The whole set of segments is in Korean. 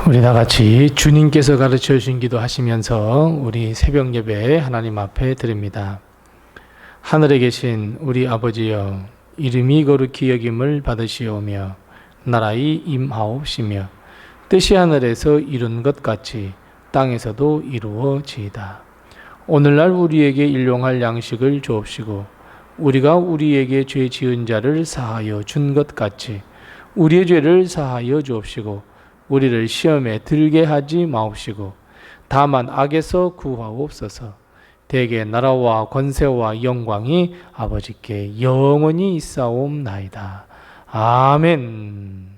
우리 다 같이 주님께서 가르쳐 주신 기도 하시면서 우리 새벽 예배 하나님 앞에 드립니다. 하늘에 계신 우리 아버지여, 이름이 거룩히 여김을 받으시오며 나라의 임하옵시며 뜻이 하늘에서 이룬 것 같이 땅에서도 이루어지이다. 오늘날 우리에게 일용할 양식을 주옵시고 우리가 우리에게 죄 지은 자를 사하여 준 것 같이 우리의 죄를 사하여 주옵시고 우리를 시험에 들게 하지 마옵시고 다만 악에서 구하옵소서. 대개 나라와 권세와 영광이 아버지께 영원히 있사옵나이다. 아멘.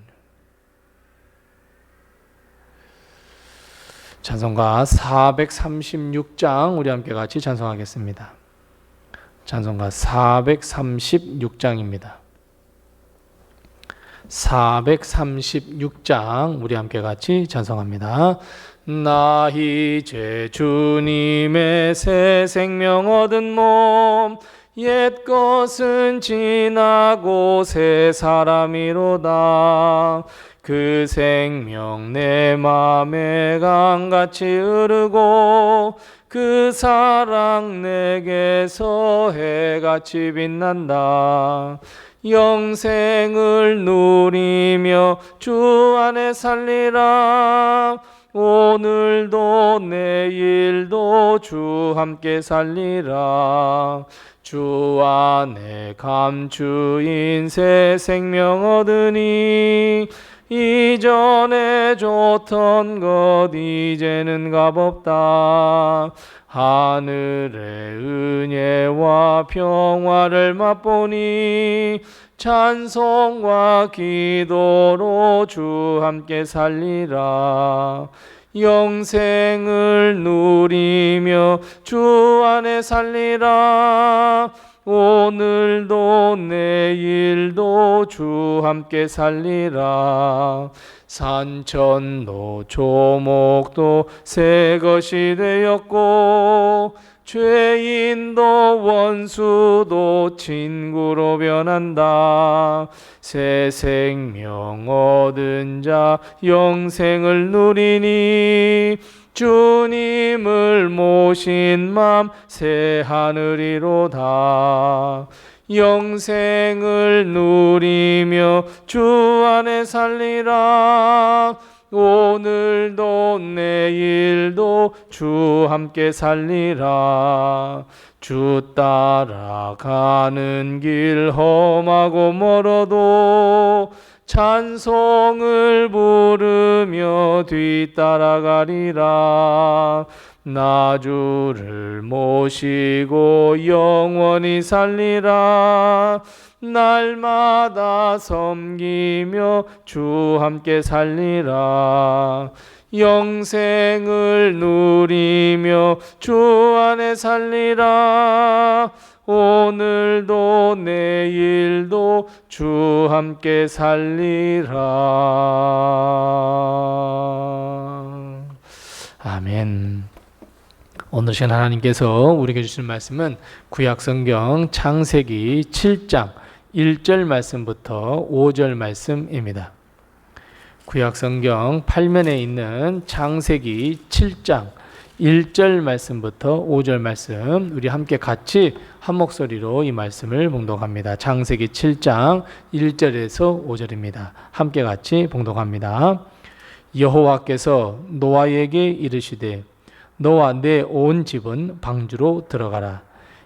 찬송가 436장 우리 함께 같이 찬송하겠습니다. 찬송가 436장입니다. 436장 우리 함께 같이 찬송합니다. 나 이제 주님의 새 생명 얻은 몸 옛것은 지나고 새 사람이로다. 그 생명 내 맘에 강같이 흐르고 그 사랑 내게서 해같이 빛난다. 영생을 누리며 주 안에 살리라. 오늘도 내일도 주 함께 살리라. 주 안에 감추인 새 생명 얻으니 이전에 좋던 것 이제는 값없다. 하늘의 은혜와 평화를 맛보니 찬송과 기도로 주 함께 살리라. 영생을 누리며 주 안에 살리라. 오늘도 내일도 주 함께 살리라. 산천도 조목도 새 것이 되었고 죄인도 원수도 친구로 변한다. 새 생명 얻은 자 영생을 누리니 주님을 모신 맘 새 하늘이로다. 영생을 누리며 주 안에 살리라. 오늘도 내일도 주 함께 살리라. 주 따라가는 길 험하고 멀어도 찬송을 부르며 뒤따라가리라. 나 주를 모시고 영원히 살리라. 날마다 섬기며 주 함께 살리라. 영생을 누리며 주 안에 살리라. 오늘도 내일도 주 함께 살리라. 아멘. 오늘 시간 하나님께서 우리에게 주신 말씀은 구약성경 창세기 7장 1절 말씀부터 5절 말씀입니다. 구약성경 8면에 있는 창세기 7장 1절 말씀부터 5절 말씀, 우리 함께 같이 한 목소리로 이 말씀을 봉독합니다. 창세기 7장 1절에서 5절입니다. 함께 같이 봉독합니다. 여호와께서 노아에게 이르시되 너와 내 온 집은 방주로 들어가라.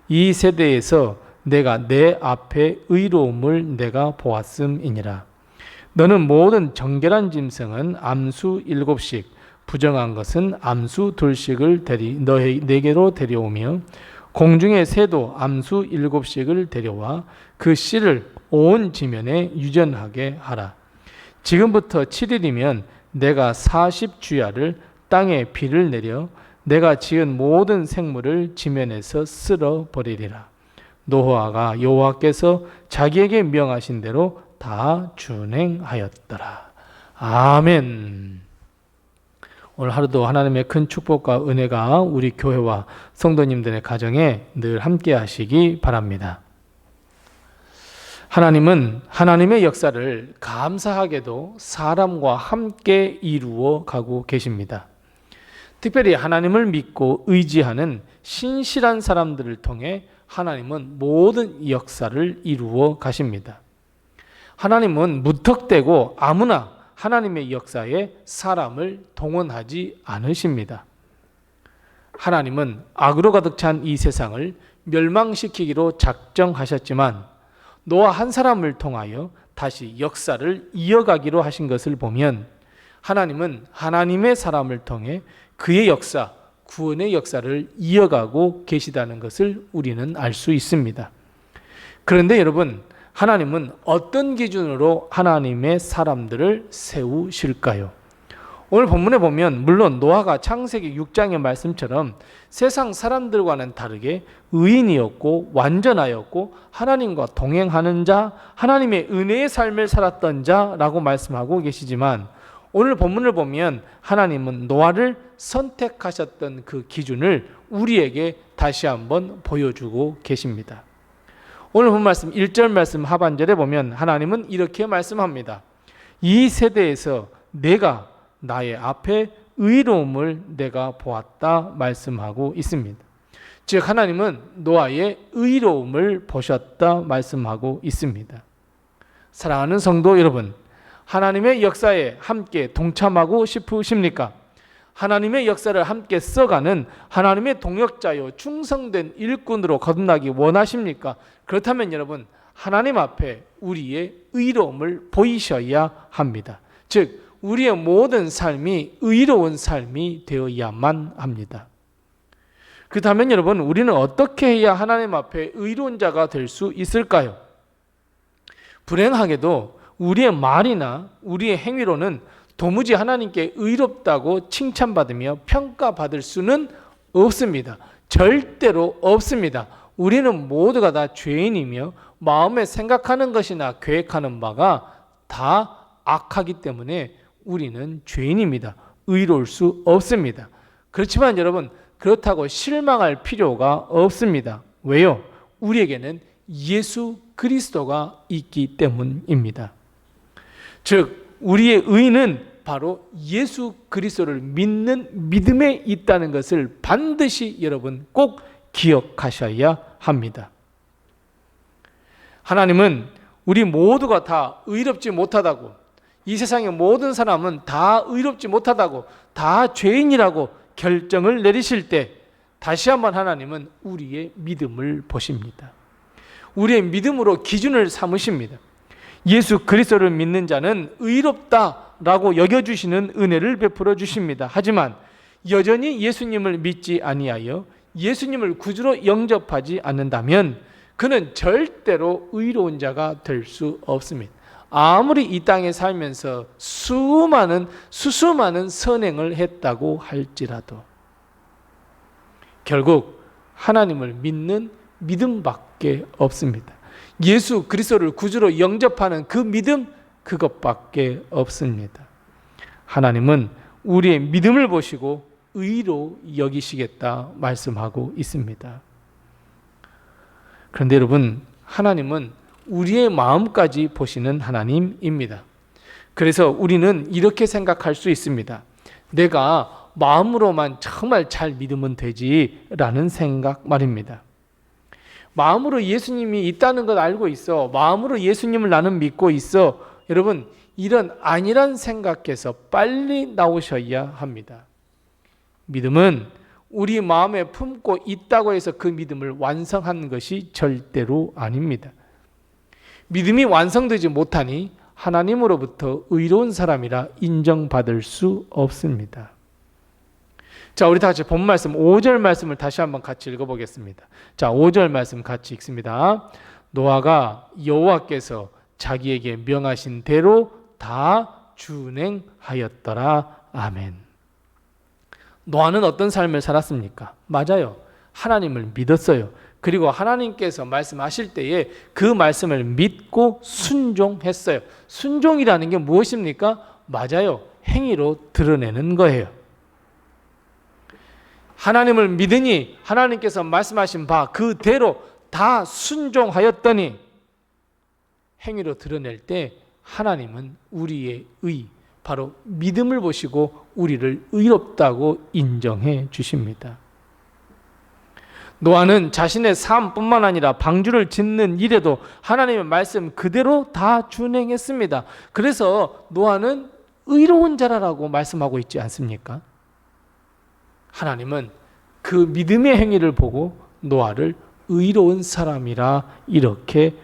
이 세대에서 내가 내 앞에 의로움을 내가 보았음이니라. 너는 모든 정결한 짐승은 암수 7씩 부정한 것은 암수 2씩을 내게로 데려오며 공중의 새도 암수 7씩을 데려와 그 씨를 온 지면에 유전하게 하라. 지금부터 7일이면 내가 40주야를 땅에 비를 내려 내가 지은 모든 생물을 지면에서 쓸어버리리라. 노아가 여호와께서 자기에게 명하신 대로 다 준행하였더라. 아멘. 오늘 하루도 하나님의 큰 축복과 은혜가 우리 교회와 성도님들의 가정에 늘 함께 하시기 바랍니다. 하나님은 하나님의 역사를 감사하게도 사람과 함께 이루어 가고 계십니다. 특별히 하나님을 믿고 의지하는 신실한 사람들을 통해 하나님은 모든 역사를 이루어 가십니다. 하나님은 무턱대고 아무나 하나님의 역사에 사람을 동원하지 않으십니다. 하나님은 악으로 가득 찬 이 세상을 멸망시키기로 작정하셨지만 노아 한 사람을 통하여 다시 역사를 이어가기로 하신 것을 보면 하나님은 하나님의 사람을 통해 그의 역사, 구원의 역사를 이어가고 계시다는 것을 우리는 알 수 있습니다. 그런데 여러분, 하나님은 어떤 기준으로 하나님의 사람들을 세우실까요? 오늘 본문에 보면 물론 노아가 창세기 6장의 말씀처럼 세상 사람들과는 다르게 의인이었고 완전하였고 하나님과 동행하는 자, 하나님의 은혜의 삶을 살았던 자라고 말씀하고 계시지만 오늘 본문을 보면 하나님은 노아를 선택하셨던 그 기준을 우리에게 다시 한번 보여주고 계십니다. 오늘 본 말씀 1절 말씀 하반절에 보면 하나님은 이렇게 말씀합니다. 이 세대에서 내가 나의 앞에 의로움을 내가 보았다 말씀하고 있습니다. 즉 하나님은 노아의 의로움을 보셨다 말씀하고 있습니다. 사랑하는 성도 여러분, 하나님의 역사에 함께 동참하고 싶으십니까? 하나님의 역사를 함께 써가는 하나님의 동역자요 충성된 일꾼으로 거듭나기 원하십니까? 그렇다면 여러분, 하나님 앞에 우리의 의로움을 보이셔야 합니다. 즉 우리의 모든 삶이 의로운 삶이 되어야만 합니다. 그렇다면 여러분, 우리는 어떻게 해야 하나님 앞에 의로운 자가 될 수 있을까요? 불행하게도 우리의 말이나 우리의 행위로는 도무지 하나님께 의롭다고 칭찬받으며 평가받을 수는 없습니다. 절대로 없습니다. 우리는 모두가 다 죄인이며 마음에 생각하는 것이나 계획하는 바가 다 악하기 때문에 우리는 죄인입니다. 의로울 수 없습니다. 그렇지만 여러분, 그렇다고 실망할 필요가 없습니다. 왜요? 우리에게는 예수 그리스도가 있기 때문입니다. 즉 우리의 의는 바로 예수 그리스도를 믿는 믿음에 있다는 것을 반드시 여러분 꼭 기억하셔야 합니다. 하나님은 우리 모두가 다 의롭지 못하다고, 이 세상의 모든 사람은 다 의롭지 못하다고, 다 죄인이라고 결정을 내리실 때 다시 한번 하나님은 우리의 믿음을 보십니다. 우리의 믿음으로 기준을 삼으십니다. 예수 그리스도를 믿는 자는 의롭다라고 여겨주시는 은혜를 베풀어 주십니다. 하지만 여전히 예수님을 믿지 아니하여 예수님을 구주로 영접하지 않는다면 그는 절대로 의로운 자가 될 수 없습니다. 아무리 이 땅에 살면서 수많은 선행을 했다고 할지라도 결국 하나님을 믿는 믿음밖에 없습니다. 예수 그리스도를 구주로 영접하는 그 믿음, 그것밖에 없습니다. 하나님은 우리의 믿음을 보시고 의로 여기시겠다 말씀하고 있습니다. 그런데 여러분, 하나님은 우리의 마음까지 보시는 하나님입니다. 그래서 우리는 이렇게 생각할 수 있습니다. 내가 마음으로만 정말 잘 믿으면 되지라는 생각 말입니다. 마음으로 예수님이 있다는 걸 알고 있어. 마음으로 예수님을 나는 믿고 있어. 여러분, 이런 아니란 생각에서 빨리 나오셔야 합니다. 믿음은 우리 마음에 품고 있다고 해서 그 믿음을 완성하는 것이 절대로 아닙니다. 믿음이 완성되지 못하니 하나님으로부터 의로운 사람이라 인정받을 수 없습니다. 자, 우리 다 같이 본 말씀 5절 말씀을 다시 한번 같이 읽어보겠습니다. 자, 5절 말씀 같이 읽습니다. 노아가 여호와께서 자기에게 명하신 대로 다 준행하였더라. 아멘. 노아는 어떤 삶을 살았습니까? 맞아요. 하나님을 믿었어요. 그리고 하나님께서 말씀하실 때에 그 말씀을 믿고 순종했어요. 순종이라는 게 무엇입니까? 맞아요. 행위로 드러내는 거예요. 하나님을 믿으니 하나님께서 말씀하신 바 그대로 다 순종하였더니 행위로 드러낼 때 하나님은 우리의 바로 믿음을 보시고 우리를 의롭다고 인정해 주십니다. 노아는 자신의 삶뿐만 아니라 방주를 짓는 일에도 하나님의 말씀 그대로 다 준행했습니다. 그래서 노아는 의로운 자라라고 말씀하고 있지 않습니까? 하나님은 그 믿음의 행위를 보고 노아를 의로운 사람이라 이렇게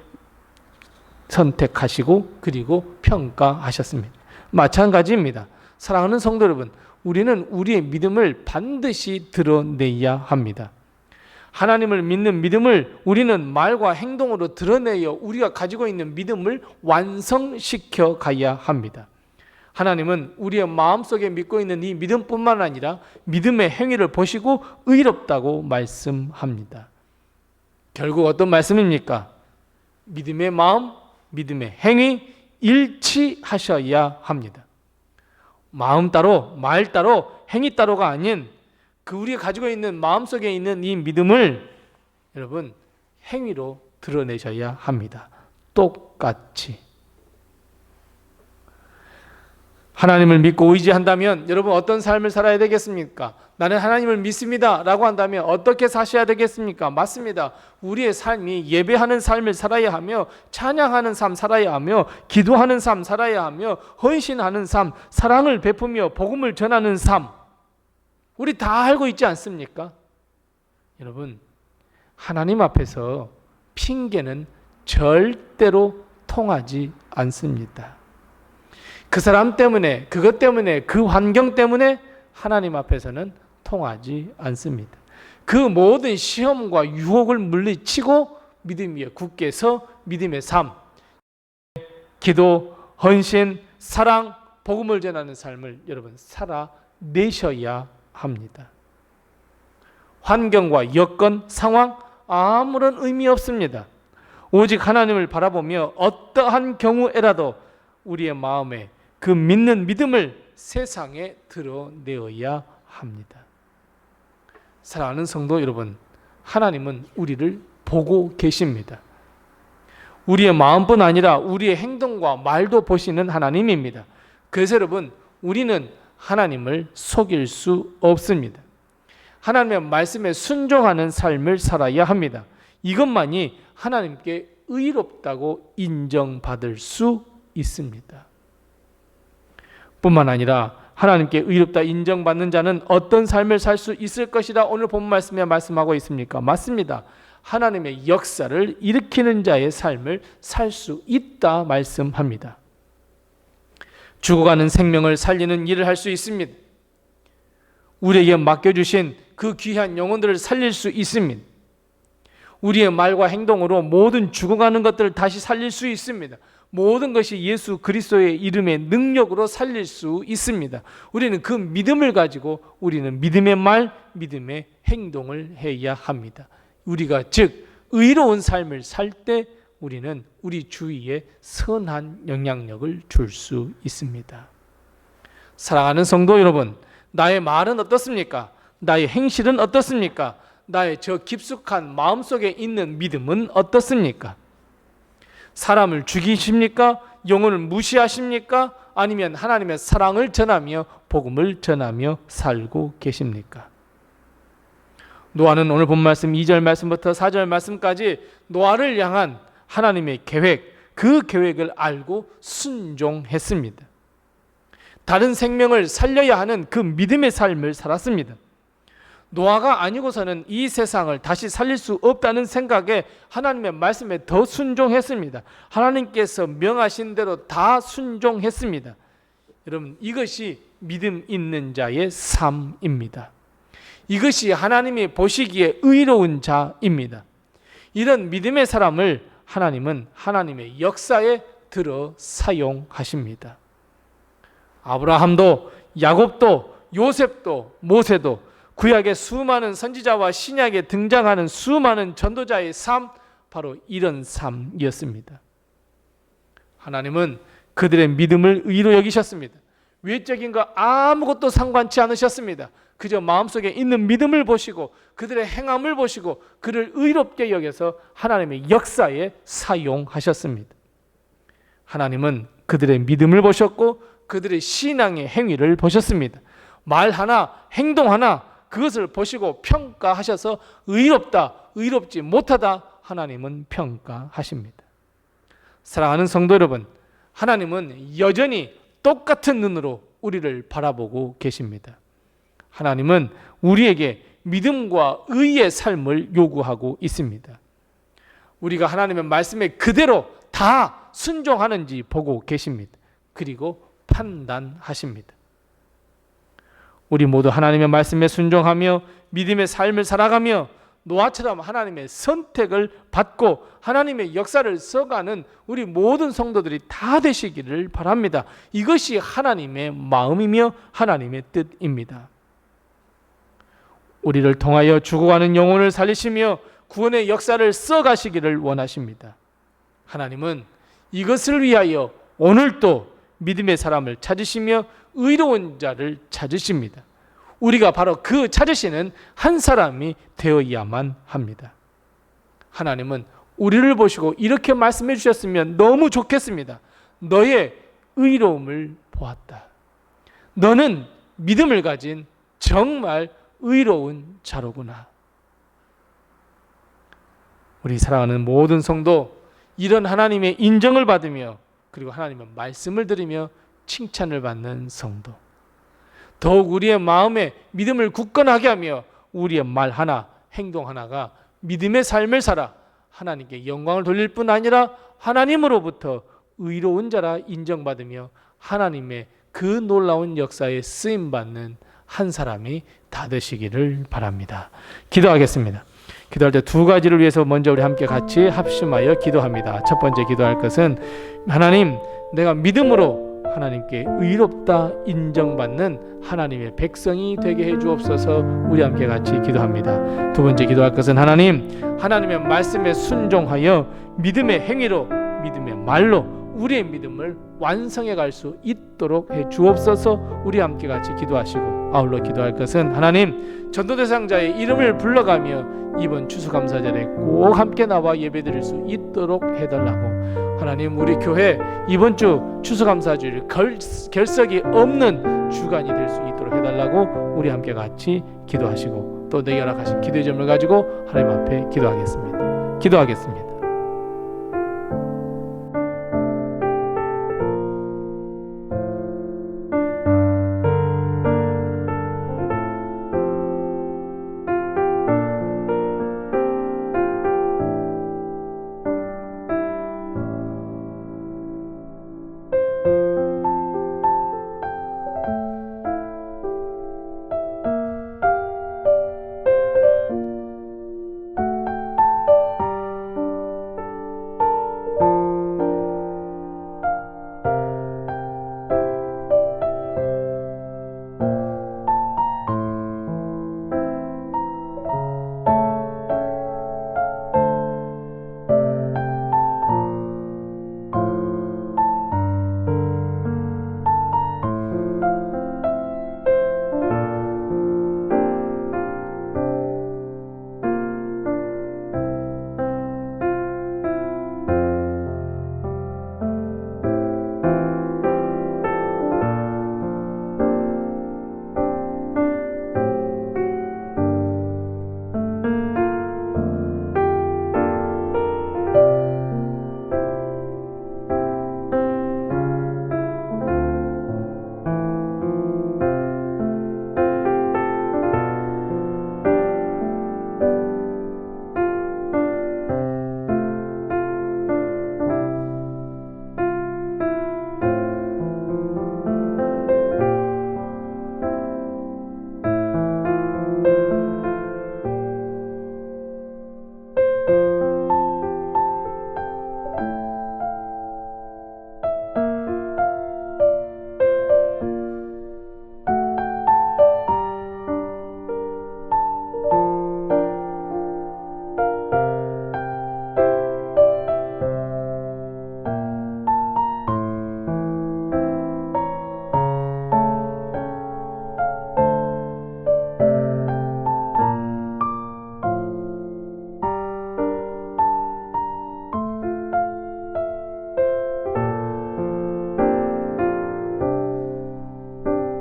선택하시고 그리고 평가하셨습니다. 마찬가지입니다. 사랑하는 성도 여러분, 우리는 우리의 믿음을 반드시 드러내야 합니다. 하나님을 믿는 믿음을 우리는 말과 행동으로 드러내어 우리가 가지고 있는 믿음을 완성시켜 가야 합니다. 하나님은 우리의 마음속에 믿고 있는 이 믿음뿐만 아니라 믿음의 행위를 보시고 의롭다고 말씀합니다. 결국 어떤 말씀입니까? 믿음의 마음, 믿음의 행위 일치하셔야 합니다. 마음 따로, 말 따로, 행위 따로가 아닌 그 우리가 가지고 있는 마음속에 있는 이 믿음을 여러분 행위로 드러내셔야 합니다. 똑같이. 하나님을 믿고 의지한다면 여러분 어떤 삶을 살아야 되겠습니까? 나는 하나님을 믿습니다 라고 한다면 어떻게 사셔야 되겠습니까? 맞습니다. 우리의 삶이 예배하는 삶을 살아야 하며 찬양하는 삶 살아야 하며 기도하는 삶 살아야 하며 헌신하는 삶, 사랑을 베푸며 복음을 전하는 삶, 우리 다 알고 있지 않습니까? 여러분, 하나님 앞에서 핑계는 절대로 통하지 않습니다. 그 사람 때문에, 그것 때문에, 그 환경 때문에 하나님 앞에서는 통하지 않습니다. 그 모든 시험과 유혹을 물리치고 믿음 위에 굳게 서 믿음의 삶, 기도, 헌신, 사랑, 복음을 전하는 삶을 여러분 살아내셔야 합니다. 환경과 여건, 상황 아무런 의미 없습니다. 오직 하나님을 바라보며 어떠한 경우에라도 우리의 마음에 그 믿는 믿음을 세상에 드러내어야 합니다. 사랑하는 성도 여러분, 하나님은 우리를 보고 계십니다. 우리의 마음뿐 아니라 우리의 행동과 말도 보시는 하나님입니다. 그래서 여러분, 우리는 하나님을 속일 수 없습니다. 하나님의 말씀에 순종하는 삶을 살아야 합니다. 이것만이 하나님께 의롭다고 인정받을 수 있습니다. 뿐만 아니라 하나님께 의롭다 인정받는 자는 어떤 삶을 살 수 있을 것이다 오늘 본 말씀에 말씀하고 있습니까? 맞습니다. 하나님의 역사를 일으키는 자의 삶을 살 수 있다 말씀합니다. 죽어가는 생명을 살리는 일을 할 수 있습니다. 우리에게 맡겨주신 그 귀한 영혼들을 살릴 수 있습니다. 우리의 말과 행동으로 모든 죽어가는 것들을 다시 살릴 수 있습니다. 모든 것이 예수 그리스도의 이름의 능력으로 살릴 수 있습니다. 우리는 그 믿음을 가지고 우리는 믿음의 말, 믿음의 행동을 해야 합니다. 우리가 즉 의로운 삶을 살 때 우리는 우리 주위에 선한 영향력을 줄 수 있습니다. 사랑하는 성도 여러분, 나의 말은 어떻습니까? 나의 행실은 어떻습니까? 나의 저 깊숙한 마음속에 있는 믿음은 어떻습니까? 사람을 죽이십니까? 영혼을 무시하십니까? 아니면 하나님의 사랑을 전하며 복음을 전하며 살고 계십니까? 노아는 오늘 본 말씀 2절 말씀부터 4절 말씀까지 노아를 향한 하나님의 계획, 그 계획을 알고 순종했습니다. 다른 생명을 살려야 하는 그 믿음의 삶을 살았습니다. 노아가 아니고서는 이 세상을 다시 살릴 수 없다는 생각에 하나님의 말씀에 더 순종했습니다. 하나님께서 명하신 대로 다 순종했습니다. 여러분, 이것이 믿음 있는 자의 삶입니다. 이것이 하나님이 보시기에 의로운 자입니다. 이런 믿음의 사람을 하나님은 하나님의 역사에 들어 사용하십니다. 아브라함도, 야곱도, 요셉도, 모세도, 구약의 수많은 선지자와 신약에 등장하는 수많은 전도자의 삶, 바로 이런 삶이었습니다. 하나님은 그들의 믿음을 의로 여기셨습니다. 외적인 거 아무것도 상관치 않으셨습니다. 그저 마음속에 있는 믿음을 보시고 그들의 행함을 보시고 그를 의롭게 여겨서 하나님의 역사에 사용하셨습니다. 하나님은 그들의 믿음을 보셨고 그들의 신앙의 행위를 보셨습니다. 말 하나, 행동 하나 그것을 보시고 평가하셔서 의롭다, 의롭지 못하다 하나님은 평가하십니다. 사랑하는 성도 여러분, 하나님은 여전히 똑같은 눈으로 우리를 바라보고 계십니다. 하나님은 우리에게 믿음과 의의 삶을 요구하고 있습니다. 우리가 하나님의 말씀에 그대로 다 순종하는지 보고 계십니다. 그리고 판단하십니다. 우리 모두 하나님의 말씀에 순종하며 믿음의 삶을 살아가며 노아처럼 하나님의 선택을 받고 하나님의 역사를 써가는 우리 모든 성도들이 다 되시기를 바랍니다. 이것이 하나님의 마음이며 하나님의 뜻입니다. 우리를 통하여 죽어가는 영혼을 살리시며 구원의 역사를 써가시기를 원하십니다. 하나님은 이것을 위하여 오늘도 믿음의 사람을 찾으시며 의로운 자를 찾으십니다. 우리가 바로 그 찾으시는 한 사람이 되어야만 합니다. 하나님은 우리를 보시고 이렇게 말씀해 주셨으면 너무 좋겠습니다. 너의 의로움을 보았다. 너는 믿음을 가진 정말 의로운 자로구나. 우리 사랑하는 모든 성도, 이런 하나님의 인정을 받으며 그리고 하나님의 말씀을 들으며 칭찬을 받는 성도, 더욱 우리의 마음에 믿음을 굳건하게 하며 우리의 말 하나, 행동 하나가 믿음의 삶을 살아 하나님께 영광을 돌릴 뿐 아니라 하나님으로부터 의로운 자라 인정받으며 하나님의 그 놀라운 역사에 쓰임받는 한 사람이 다 되시기를 바랍니다. 기도하겠습니다. 기도할 때 두 가지를 위해서 먼저 우리 함께 같이 합심하여 기도합니다. 첫 번째 기도할 것은 하나님, 내가 믿음으로 하나님께 의롭다 인정받는 하나님의 백성이 되게 해 주옵소서. 우리 함께 같이 기도합니다. 두 번째 기도할 것은 하나님, 하나님의 말씀에 순종하여 믿음의 행위로, 믿음의 말로 우리의 믿음을 완성해 갈 수 있도록 해 주옵소서. 우리 함께 같이 기도하시고 아울러 기도할 것은 하나님, 전도 대상자의 이름을 불러가며 이번 추수감사절에 꼭 함께 나와 예배드릴 수 있도록 해달라고. 하나님, 우리 교회 이번 주 추수감사절 결석이 없는 주간이 될 수 있도록 해달라고 우리 함께 같이 기도하시고 또 내게 허락하신 기도의 점을 가지고 하나님 앞에 기도하겠습니다.